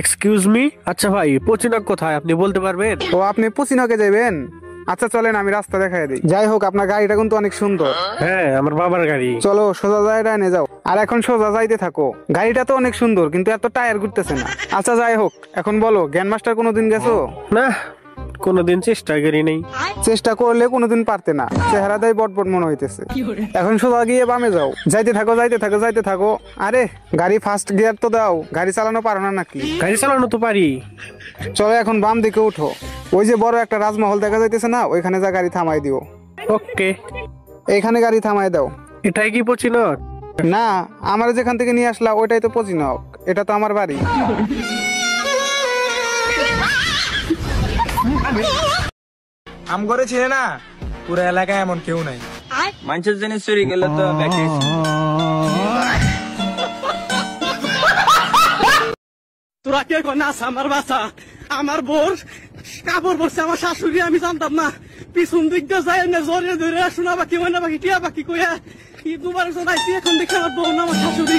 Excuse me, আচ্ছা ভাই পচিনক কোথায় আপনি বলতে পারবেন? তো আপনি পুচিনকে যাবেন? আচ্ছা চলেন আমি রাস্তা দেখাই দিই। যাই হোক আপনার গাড়িটা কিন্তু অনেক সুন্দর। হ্যাঁ, আমার বাবার গাড়ি। চলো সোজা জায়গায় নিয়ে যাও। আর এখন সোজা যাইতে থাকো। গাড়িটা তো অনেক সুন্দর কিন্তু এত টায়ার ঘুরতেছে না। আচ্ছা যাই হোক, এখন বলো জ্ঞান মাস্টার কোনোদিন গেছো? না, কোনোদিন চেষ্টা করি নাই। চেষ্টা করলে কোনোদিন পারতে না, চেহারা দেয় বটবট মনে হইতেছে। এখন সোজা গিয়ে বামে যাও। যাইতে থাকো যাইতে থাকো যাইতে থাকো। আরে গাড়ি ফার্স্ট গিয়ার তো দাও, গাড়ি চালানো পারো না নাকি? গাড়ি চালানো তো পারি। চলো এখন বাম দিকে উঠো। ওই যে বড় একটা রাজমহল দেখা যাইতেছে না, ওইখানে যা গাড়ি থামাই দিও। ওকে। এইখানে গাড়ি থামাই দাও। এটাই কি পচিনক? না, আমার যেখান থেকে নিয়ে আসলা ওইটাই তো পচিনক, এটা তো আমার বাড়ি। আম করে ছিঁড়ে না, পুরো এলাকায় এমন কেউ নাই। মানুষের জিনিস চুরি গেলে তো তোরা কে নাচ আমার বাসা, আমার বোর কাপড় পরছে আমার শাশুড়ি, আমি জানতাম না। পিছন দিক দিয়ে যায় না, জোরে ধরে শোনা বাকি ময়না বাকি টিয়া বাকি কইয়া কি দুবার শোনাইছি, এখন দেখে আমার বোন আমার শাশুড়ি।